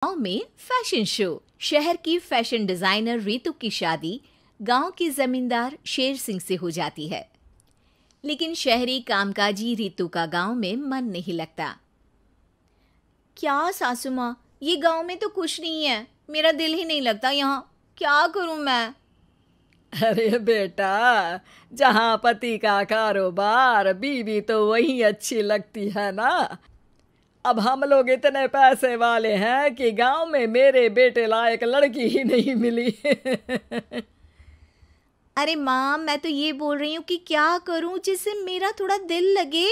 गांव में fashion show. शहर की फैशन डिजाइनर रितु की शादी गांव के जमींदार शेर सिंह से हो जाती है। लेकिन शहरी कामकाजी रितु का गांव में मन नहीं लगता। क्या सासू माँ, ये गांव में तो कुछ नहीं है, मेरा दिल ही नहीं लगता यहाँ, क्या करूं मैं। अरे बेटा, जहाँ पति का कारोबार बीवी तो वही अच्छी लगती है ना। अब हम लोग इतने पैसे वाले हैं कि गांव में मेरे बेटे लायक लड़की ही नहीं मिली। अरे माँ, मैं तो ये बोल रही हूँ कि क्या करूं जिससे मेरा थोड़ा दिल लगे।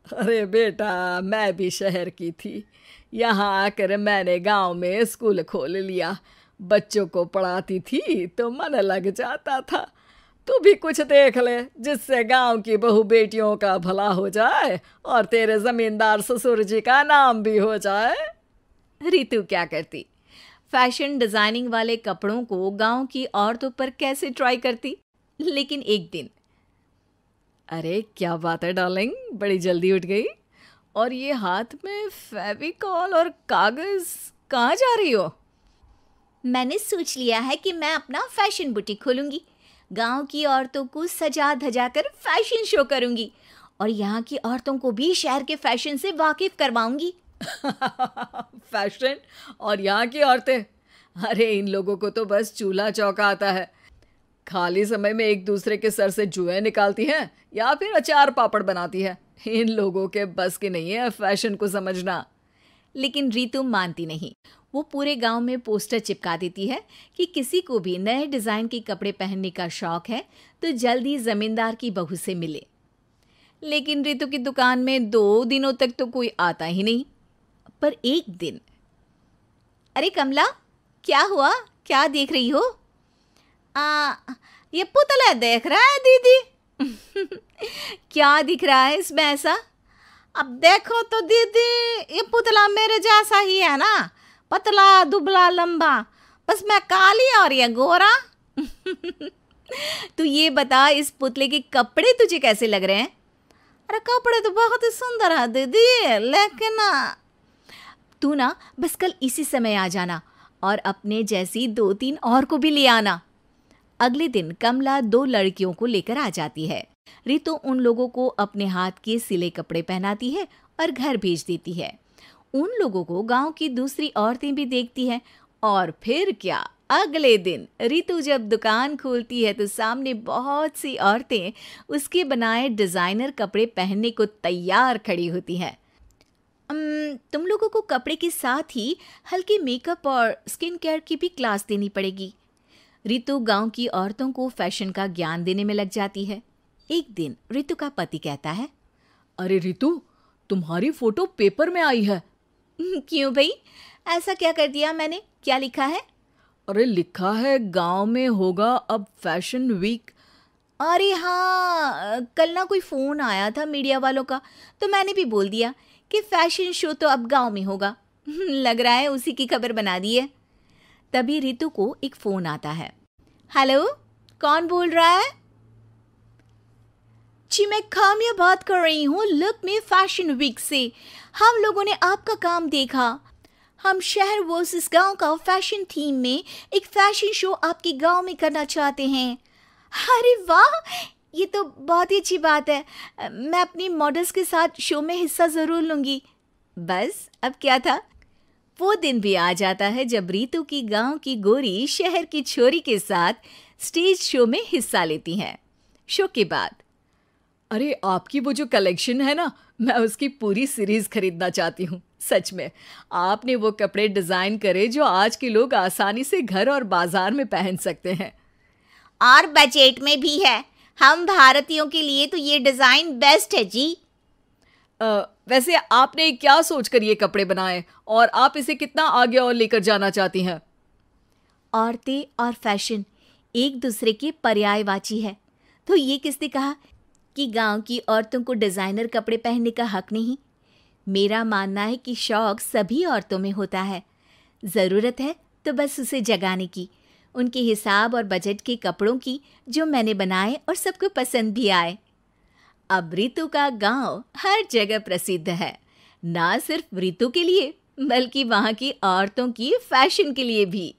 अरे बेटा, मैं भी शहर की थी, यहाँ आकर मैंने गांव में स्कूल खोल लिया। बच्चों को पढ़ाती थी तो मन लग जाता था। तू भी कुछ देख ले जिससे गांव की बहू बेटियों का भला हो जाए और तेरे जमींदार ससुर जी का नाम भी हो जाए। रितु क्या करती, फैशन डिजाइनिंग वाले कपड़ों को गांव की औरतों पर कैसे ट्राई करती। लेकिन एक दिन, अरे क्या बात है डार्लिंग, बड़ी जल्दी उठ गई। और ये हाथ में फेविकॉल और कागज, कहाँ जा रही हो? मैंने सोच लिया है कि मैं अपना फैशन बुटीक खोलूंगी। गांव की औरतों को सजा धजा कर फैशन शो करूंगी और यहाँ की औरतों को भी शहर के फैशन से वाकिफ करवाऊंगी। फैशन और यहाँ की औरतें, अरे इन लोगों को तो बस चूल्हा चौका आता है। खाली समय में एक दूसरे के सर से जुएं निकालती हैं या फिर अचार पापड़ बनाती है। इन लोगों के बस की नहीं है फैशन को समझना। लेकिन रितु मानती नहीं। वो पूरे गांव में पोस्टर चिपका देती है कि किसी को भी नए डिजाइन के कपड़े पहनने का शौक है तो जल्दी जमींदार की बहू से मिले। लेकिन रितु की दुकान में 2 दिनों तक तो कोई आता ही नहीं। पर एक दिन, अरे कमला, क्या हुआ, क्या देख रही हो? ये पुतला देख रहा है दीदी। क्या दिख रहा है इसमें ऐसा? अब देखो तो दीदी, ये पुतला मेरे जैसा ही है ना, पतला दुबला लंबा, बस मैं काली और ये गोरा। तू ये बता, इस पुतले के कपड़े तुझे कैसे लग रहे हैं? अरे कपड़े तो बहुत ही सुंदर है दीदी, लेकिन तू ना बस कल इसी समय आ जाना और अपने जैसी 2-3 और को भी ले आना। अगले दिन कमला 2 लड़कियों को लेकर आ जाती है। रितु उन लोगों को अपने हाथ के सिले कपड़े पहनाती है और घर भेज देती है। उन लोगों को गांव की दूसरी औरतें भी देखती हैं। और फिर क्या, अगले दिन रितु जब दुकान खोलती है तो सामने बहुत सी औरतें उसके बनाए डिजाइनर कपड़े पहनने को तैयार खड़ी होती हैं। तुम लोगों को कपड़े के साथ ही हल्के मेकअप और स्किन केयर की भी क्लास देनी पड़ेगी। रितु गांव की औरतों को फैशन का ज्ञान देने में लग जाती है। एक दिन रितु का पति कहता है, अरे रितु, तुम्हारी फोटो पेपर में आई है। क्यों भाई, ऐसा क्या कर दिया मैंने, क्या लिखा है? अरे लिखा है गांव में होगा अब फैशन वीक। अरे हाँ, कल ना कोई फोन आया था मीडिया वालों का, तो मैंने भी बोल दिया कि फैशन शो तो अब गांव में होगा। लग रहा है उसी की खबर बना दी है। तभी रितु को एक फोन आता है। हेलो, कौन बोल रहा है? जी मैं काम्या बात कर रही हूँ, लुक में फैशन वीक से। हम लोगों ने आपका काम देखा। हम शहर वर्सेस गांव का फैशन थीम में एक फैशन शो आपके गांव में करना चाहते हैं। अरे वाह, ये तो बहुत ही अच्छी बात है। मैं अपनी मॉडल्स के साथ शो में हिस्सा ज़रूर लूँगी। बस अब क्या था, वो दिन भी आ जाता है जब रितु की गांव की गोरी शहर की छोरी के साथ स्टेज शो में हिस्सा लेती हैं। शो के बाद, अरे आपकी वो जो कलेक्शन है ना, मैं उसकी पूरी सीरीज खरीदना चाहती हूँ। सच में आपने वो कपड़े डिजाइन करे जो आज के लोग आसानी से घर और बाजार में पहन सकते हैं। और बजट में भी है। हम भारतीयों के लिए तो ये डिजाइन बेस्ट है जी। वैसे आपने क्या सोचकर ये कपड़े बनाए और आप इसे कितना आगे और लेकर जाना चाहती हैं? औरतें और फैशन एक दूसरे के पर्यायवाची है। तो ये किसने कहा कि गांव की औरतों को डिजाइनर कपड़े पहनने का हक नहीं? मेरा मानना है कि शौक सभी औरतों में होता है। ज़रूरत है तो बस उसे जगाने की, उनके हिसाब और बजट के कपड़ों की जो मैंने बनाए और सबको पसंद भी आए। अब रितु का गांव हर जगह प्रसिद्ध है, ना सिर्फ रितु के लिए बल्कि वहाँ की औरतों की फैशन के लिए भी।